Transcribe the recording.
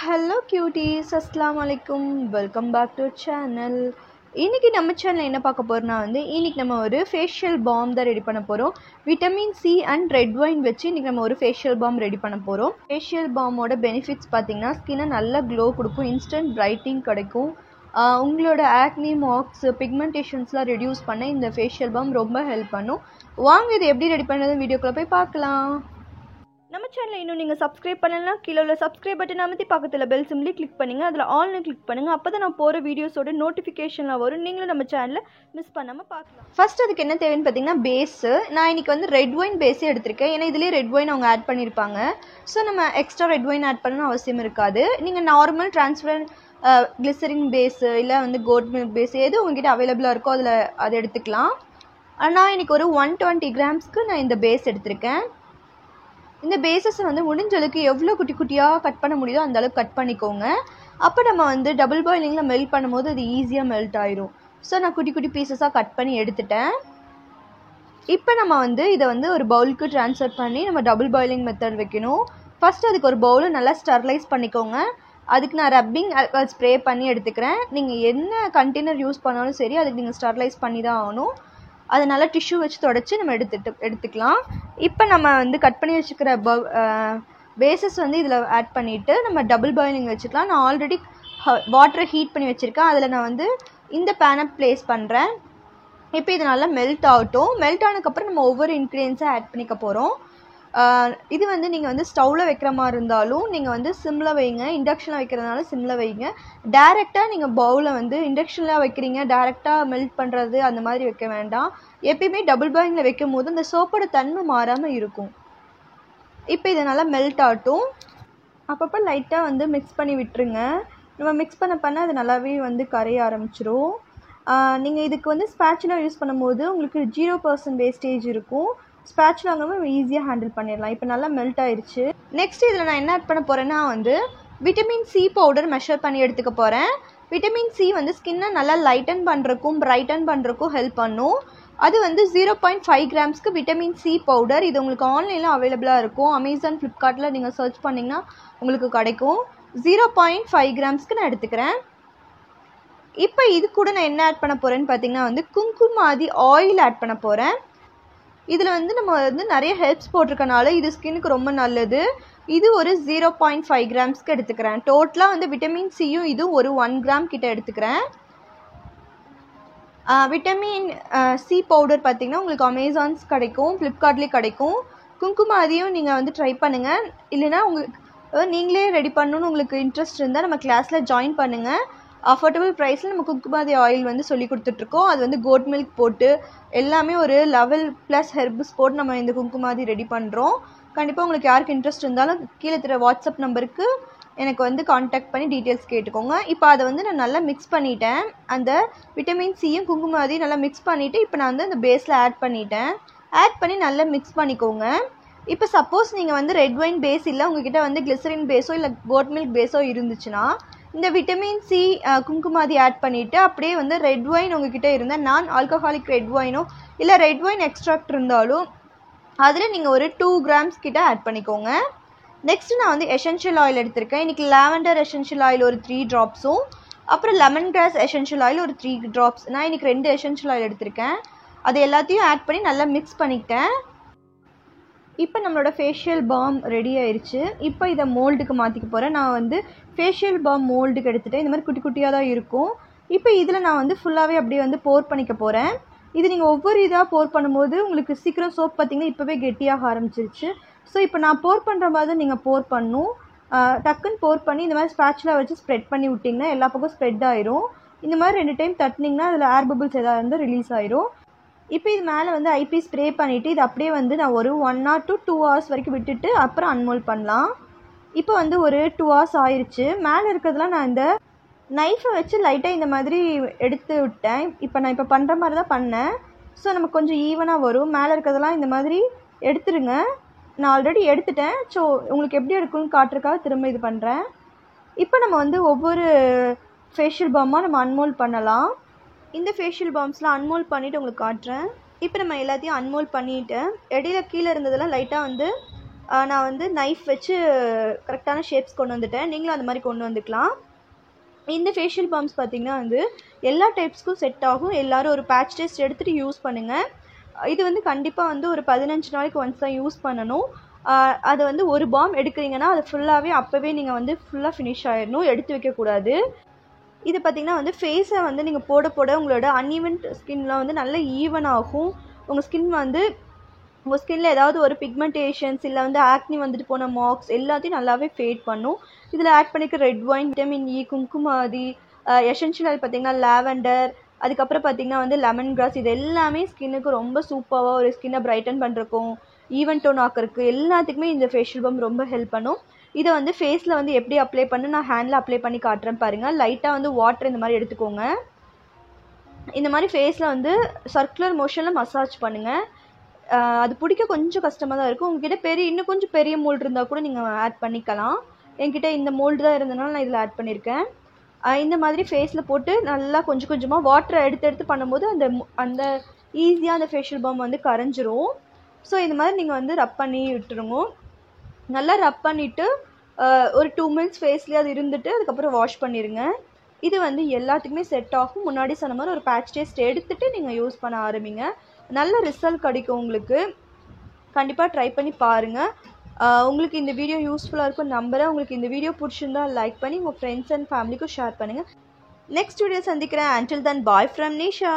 Hello cuties, அஸ்ஸலாமு அலைக்கும். Welcome back to channel. இன்றைக்கி நம்ம சேனல் என்ன பார்க்க போகிறோம்னா இன்றைக்கி நம்ம ஒரு ஃபேஷியல் பாம் தான் ரெடி பண்ண போகிறோம். Vitamin C and red wine வச்சு இன்றைக்கி நம்ம ஒரு ஃபேஷியல் பாம் ரெடி பண்ண போகிறோம். ஃபேஷியல் பாமோட பெனிஃபிட்ஸ் பார்த்திங்கன்னா ஸ்கின்னை நல்லா க்ளோ கொடுக்கும், இன்ஸ்டன்ட் பிரைட்டிங் கிடைக்கும், உங்களோட ஆக்னி, மார்க்ஸ், பிக்மெண்டேஷன்ஸ்லாம் ரெடியூஸ் பண்ண இந்த ஃபேஷியல் பாம் ரொம்ப ஹெல்ப் பண்ணும். வாங்க இது எப்படி ரெடி பண்ணுறது வீடியோக்குள்ளே போய் பார்க்கலாம். நம்ம சேனலை இன்னும் நீங்கள் சப்ஸ்கிரைப் பண்ணலாம், கீழே உள்ள சப்ஸ்கிரைப் பட்டன் அமைத்தி பக்கத்தில் பெல் சிம்லி கிளிக் பண்ணுங்கள், அதில் ஆல்னு கிளிக் பண்ணுங்கள். அப்போ தான் நான் போகிற வீடியோஸோட நோட்டிஃபிகேஷன்லாம் வரும், நீங்களும் நம்ம சேனலை மிஸ் பண்ணாமல் பார்க்கலாம். ஃபர்ஸ்ட் அதுக்கு என்ன தேவைன்னு பார்த்தீங்கன்னா பேஸு. நான் இன்றைக்கி ரெட் ஒயின் பேஸே எடுத்திருக்கேன், ஏன்னா இதுலேயே ரெட் ஒயின் அவங்க ஆட் பண்ணியிருப்பாங்க. ஸோ நம்ம எக்ஸ்ட்ரா ரெட் ஒயின் ஆட் பண்ணணும் அவசியம் இருக்காது. நீங்கள் நார்மல் டிரான்ஸ்பரண்ட் கிளிசரின் பேஸு இல்லை கோட் மில்க் பேஸ் எது உங்ககிட்ட அவைலபிளாக இருக்கோ அதில் அதை எடுத்துக்கலாம். நான் இன்றைக்கி ஒரு 120 கிராம்ஸ்க்கு நான் இந்த பேஸ் எடுத்திருக்கேன். இந்த பேஸஸை முடிஞ்ச அளவுக்கு எவ்வளோ குட்டி குட்டியாக கட் பண்ண முடியுதோ அந்த அளவுக்கு கட் பண்ணிக்கோங்க. அப்போ நம்ம டபுள் பாயிலிங்கில் மெல்ட் பண்ணும்போது அது ஈஸியாக மெல்ட் ஆயிரும். ஸோ நான் குட்டி குட்டி பீசஸாக கட் பண்ணி எடுத்துட்டேன். இப்போ நம்ம இதை ஒரு பவுலுக்கு ட்ரான்ஸ்ஃபர் பண்ணி நம்ம டபுள் பாயிலிங் மெத்தட் வைக்கணும். ஃபஸ்ட்டு அதுக்கு ஒரு பவுலை நல்லா ஸ்டெர்லைஸ் பண்ணிக்கோங்க. அதுக்கு நான் ரப்பிங் ஆல்கஹால் ஸ்ப்ரே பண்ணி எடுத்துக்கிறேன். நீங்கள் என்ன கண்டெய்னர் யூஸ் பண்ணாலும் சரி அதுக்கு நீங்கள் ஸ்டெர்லைஸ் பண்ணி தான் ஆகணும். அதை நல்லா டிஷ்யூ வச்சு தொடச்சி நம்ம எடுத்துக்கலாம். இப்போ நம்ம கட் பண்ணி வச்சுக்கிற பேஸஸ் இதில் ஆட் பண்ணிவிட்டு நம்ம டபுள் பாயிலிங் வச்சுக்கலாம். நான் ஆல்ரெடி வாட்டரை ஹீட் பண்ணி வச்சுருக்கேன். அதில் நான் இந்த பேனை ப்ளேஸ் பண்ணுறேன். இப்போ இது நல்லா மெல்ட் ஆகட்டும். மெல்ட் ஆனதுக்கப்புறம் நம்ம ஒவ்வொரு இன்க்ரீடியன்ஸை ஆட் பண்ணிக்க போகிறோம். இது நீங்கள் ஸ்டவ்வில் வைக்கிற மாதிரி இருந்தாலும் நீங்கள் சிம்மில் வைங்க, இண்டக்ஷனில் வைக்கிறதுனால சிம்மில் வைங்க. டேரெக்டாக நீங்கள் பவுலில் இண்டக்ஷனில் வைக்கிறீங்க, டேரெக்டாக மெல்ட் பண்ணுறது அந்த மாதிரி வைக்க வேண்டாம். எப்பயுமே டபுள் பாயிலிங்கில் வைக்கும் போது அந்த சோப்போட தன்மை மாறாமல் இருக்கும். இப்போ இதை நல்லா மெல்ட் ஆகட்டும். அப்பப்போ லைட்டாக மிக்ஸ் பண்ணி விட்டுருங்க. நம்ம மிக்ஸ் பண்ண அது நல்லாவே கரைய ஆரம்பிச்சிரும். நீங்கள் இதுக்கு ஸ்பேச்சுலா யூஸ் பண்ணும்போது உங்களுக்கு 0% வேஸ்டேஜ் இருக்கும். ஸ்பேச்சுலா வாங்காமல் ஈஸியாக ஹேண்டில் பண்ணிடலாம். இப்போ நல்லா மெல்ட் ஆயிடுச்சு. நெக்ஸ்ட் இதில் நான் என்ன ஆட் பண்ண போகிறேன்னா விட்டமின் சி பவுடர் மெஷர் பண்ணி எடுத்துக்க போகிறேன். விட்டமின் சி ஸ்கின்னை நல்லா லைட்டன் பண்ணுறக்கும் பிரைட்டன் பண்ணுறக்கும் ஹெல்ப் பண்ணும். அது 0.5 கிராம்ஸ்க்கு விட்டமின் சி பவுடர். இது உங்களுக்கு ஆன்லைனில் அவைலபிளாக இருக்கும். அமேசான், ஃப்ளிப்கார்ட்டில் நீங்கள் சர்ச் பண்ணிங்கன்னா உங்களுக்கு கிடைக்கும். 0.5 கிராம்ஸ்க்கு நான் எடுத்துக்கிறேன். இப்போ இது கூட நான் என்ன ஆட் பண்ண போகிறேன்னு பார்த்தீங்கன்னா குங்குமாதி ஆயில் ஆட் பண்ண போகிறேன். இதில் நம்ம நிறைய ஹெல்ப்ஸ் போட்டிருக்கனால இது ஸ்கின்னுக்கு ரொம்ப நல்லது. இது ஒரு 0.5 கிராம்ஸ்க்கு எடுத்துக்கிறேன். டோட்டலாக விட்டமின் சியும் இது ஒரு 1 கிராம் கிட்ட எடுத்துக்கிறேன். விட்டமின் சி பவுடர் பார்த்திங்கன்னா உங்களுக்கு அமேசான்ஸ் கிடைக்கும், ஃப்ளிப்கார்ட்லேயே கிடைக்கும். குங்குமாதியும் நீங்கள் ட்ரை பண்ணுங்கள். இல்லைனா உங்களுக்கு நீங்களே ரெடி பண்ணணுன்னு உங்களுக்கு இன்ட்ரெஸ்ட் இருந்தால் நம்ம கிளாஸில் ஜாயின் பண்ணுங்கள். அஃபோர்டபுள் ப்ரைஸில் நம்ம குங்குமாதி ஆயில் சொல்லி கொடுத்துட்ருக்கோம். அது கோட் மில்க் போட்டு எல்லாமே ஒரு லெவல் ப்ளஸ் ஹெர்ப்ஸ் போட்டு நம்ம இந்த குங்குமாதி ரெடி பண்ணுறோம். கண்டிப்பாக உங்களுக்கு யாருக்கு இன்ட்ரெஸ்ட் இருந்தாலும் கீழே தர வாட்ஸ்அப் நம்பருக்கு எனக்கு காண்டாக்ட் பண்ணி டீட்டெயில்ஸ் கேட்டுக்கோங்க. இப்போ அதை நான் நல்லா மிக்ஸ் பண்ணிட்டேன். அந்த விட்டமின் சியும் குங்குமாதியும் நல்லா மிக்ஸ் பண்ணிவிட்டு இப்போ நான் அந்த பேஸில் ஆட் பண்ணிட்டேன். ஆட் பண்ணி நல்லா மிக்ஸ் பண்ணிக்கோங்க. இப்போ சப்போஸ் நீங்கள் ரெட் ஒயின் பேஸ் இல்லை, உங்ககிட்ட கிளிசரின் பேஸோ இல்லை கோட் மில்க் பேஸோ இருந்துச்சுன்னா இந்த விட்டமின் சி குங்குமாதி ஆட் பண்ணிவிட்டு அப்படியே ரெட் ஒயின் உங்ககிட்ட இருந்தால் நான் ஆல்கஹாலிக் ரெட் ஒயினோ இல்லை ரெட் ஒயின் எக்ஸ்ட்ராக்ட் இருந்தாலும் அதில் நீங்கள் ஒரு 2 கிராம்ஸ் கிட்ட ஆட் பண்ணிக்கோங்க. நெக்ஸ்ட் நான் எசென்ஷியல் ஆயில் எடுத்திருக்கேன். இன்றைக்கி லாவெண்டர் எசென்ஷியல் ஆயில் ஒரு 3 ட்ராப்ஸும் அப்புறம் லெமன் கிராஸ் எசென்ஷியல் ஆயில் ஒரு 3 ட்ராப்ஸ். நான் இன்றைக்கி 2 எசென்ஷியல் ஆயில் எடுத்திருக்கேன். அது எல்லாத்தையும் ஆட் பண்ணி நல்லா மிக்ஸ் பண்ணிக்கிட்டேன். இப்போ நம்மளோட ஃபேஷியல் பாம் ரெடி ஆயிடுச்சு. இப்போ இதை மோல்டுக்கு மாற்றிக்க போகிறேன். நான் ஃபேஷியல் பாம் மோல்டுக்கு எடுத்துகிட்டேன். இந்த மாதிரி குட்டி குட்டியாக தான் இருக்கும். இப்போ இதில் நான் ஃபுல்லாகவே அப்படியே போர் பண்ணிக்க போகிறேன். இது நீங்கள் ஒவ்வொரு இதாக போர் பண்ணும்போது உங்களுக்கு சீக்கிரம் சோப் பார்த்திங்கன்னா இப்போவே கெட்டியாக ஆரம்பிச்சிருச்சு. ஸோ இப்போ நான் போர் பண்ணுற மாதிரி நீங்கள் போர் பண்ணணும். டக்குன்னு போர் பண்ணி இந்த மாதிரி ஸ்பேச்சுலா வச்சு ஸ்ப்ரெட் பண்ணி விட்டிங்கன்னா எல்லா பக்கம் ஸ்ப்ரெட் ஆயிரும். இந்த மாதிரி 2 டைம் தட்டினீங்கன்னா அதில் ஏர் பபிள்ஸ் எதாவது ரிலீஸ் ஆயிரும். இப்போ இது மேலே ஐபி ஸ்ப்ரே பண்ணிவிட்டு இது அப்படியே நான் ஒரு 1 hour to 2 hours வரைக்கும் விட்டுட்டு அப்புறம் அன்மோல்ட் பண்ணலாம். இப்போ ஒரு 2 hours ஆயிடுச்சு. மேலே இருக்கிறதுலாம் நான் இந்த நைஃபை வச்சு லைட்டாக இந்த மாதிரி எடுத்து விட்டேன். இப்போ நான் பண்ணுற மாதிரி தான் பண்ணேன். ஸோ நமக்கு கொஞ்சம் ஈவனாக வரும். மேலே இருக்கிறதெல்லாம் இந்த மாதிரி எடுத்துருங்க. நான் ஆல்ரெடி எடுத்துட்டேன். ஸோ உங்களுக்கு எப்படி எடுக்கணும்னு காட்டுறதுக்காக திரும்ப இது பண்ணுறேன். இப்போ நம்ம ஒவ்வொரு ஃபேஷியல் பாமாக நம்ம அன்மோல்ட் பண்ணலாம். இந்த ஃபேஷியல் பாம்ஸ்லாம் அன்மோல்ட் பண்ணிவிட்டு உங்களுக்கு காட்டுறேன். இப்போ நம்ம எல்லாத்தையும் அன்மோல்ட் பண்ணிவிட்டு இடையில கீழே இருந்ததெல்லாம் லைட்டாக நான் வந்து நைஃப் வச்சு கரெக்டான ஷேப்ஸ் கொண்டு வந்துட்டேன். நீங்களும் அந்த மாதிரி கொண்டு வந்துக்கலாம். இந்த ஃபேஷியல் பாம்ஸ் பார்த்திங்கன்னா வந்து எல்லா டைப்ஸ்க்கும் செட் ஆகும். எல்லோரும் ஒரு பேட்ச் டெஸ்ட் எடுத்துகிட்டு யூஸ் பண்ணுங்கள். இது வந்து கண்டிப்பாக வந்து ஒரு 15 நாளைக்கு ஒன்ஸ் தான் யூஸ் பண்ணணும். அது வந்து ஒரு பாம் எடுக்கிறீங்கன்னா அது ஃபுல்லாகவே அப்போவே நீங்கள் வந்து ஃபுல்லாக ஃபினிஷ் ஆகிடணும், எடுத்து வைக்கக்கூடாது. இது பார்த்திங்கன்னா வந்து ஃபேஸை வந்து நீங்கள் போட போட உங்களோட அன்ஈவன் ஸ்கின்லாம் வந்து நல்ல ஈவன் ஆகும். உங்கள் ஸ்கின்னில் ஏதாவது ஒரு பிக்மெண்டேஷன்ஸ் இல்லை வந்து ஆக்னி வந்துட்டு போன மார்க்ஸ் எல்லாத்தையும் நல்லாவே ஃபேட் பண்ணும். இதில் ஆட் பண்ணிக்க red wine, vitamin E, Kumkumadi, essential oil பார்த்திங்கன்னா லாவெண்டர், அதுக்கப்புறம் பார்த்திங்கன்னா வந்து லெமன் கிராஸ், இது எல்லாமே ஸ்கின்னுக்கு ரொம்ப சூப்பராக ஒரு ஸ்கின்னை பிரைட்டன் பண்ணுறக்கும் ஈவன் டோன் ஆக்கிறதுக்கு எல்லாத்துக்குமே இந்த ஃபேஷியல் பாம் ரொம்ப ஹெல்ப் பண்ணும். இதை வந்து ஃபேஸில் வந்து எப்படி அப்ளை பண்ணு நான் ஹேண்டில் அப்ளை பண்ணி காட்டுறேன் பாருங்கள். லைட்டாக வந்து வாட்டர் இந்த மாதிரி எடுத்துக்கோங்க. இந்த மாதிரி ஃபேஸில் வந்து சர்க்குலர் மோஷனில் மசாஜ் பண்ணுங்கள். அது பிடிக்க கொஞ்சம் கஷ்டமாக தான் இருக்கும். உங்ககிட்ட இன்னும் கொஞ்சம் பெரிய மோல்டு இருந்தால் கூட நீங்கள் ஆட் பண்ணிக்கலாம். என்கிட்ட இந்த மோல்டு தான் இருந்ததுனால நான் இதில் ஆட் பண்ணியிருக்கேன். இந்த மாதிரி ஃபேஸில் போட்டு நல்லா கொஞ்சம் கொஞ்சமாக வாட்டரை எடுத்து பண்ணும்போது அந்த ஈஸியாக அந்த ஃபேஷியல் பாம் வந்து கரைஞ்சிரும். ஸோ இந்த மாதிரி நீங்கள் வந்து ரப் பண்ணி விட்டுருங்க. நல்லா ரப் பண்ணிவிட்டு ஒரு 2 மினிட்ஸ் ஃபேஸ்லேயே அது இருந்துட்டு அதுக்கப்புறம் வாஷ் பண்ணிடுங்க. இது வந்து எல்லாத்துக்குமே செட் ஆகும். முன்னாடி சொன்ன மாதிரி ஒரு பேட்ச் டெஸ்ட் எடுத்துகிட்டு நீங்கள் யூஸ் பண்ண ஆரம்பிங்க. நல்ல ரிசல்ட் கிடைக்கும் உங்களுக்கு. கண்டிப்பாக ட்ரை பண்ணி பாருங்கள். உங்களுக்கு இந்த வீடியோ யூஸ்ஃபுல்லாக இருக்கும் நம்புகிறேன். உங்களுக்கு இந்த வீடியோ பிடிச்சிருந்தா லைக் பண்ணி உங்கள் ஃப்ரெண்ட்ஸ் அண்ட் ஃபேமிலிக்கும் ஷேர் பண்ணுங்கள். நெக்ஸ்ட் வீடியோ சந்திக்கிறேன். Until then, bye from Nisha.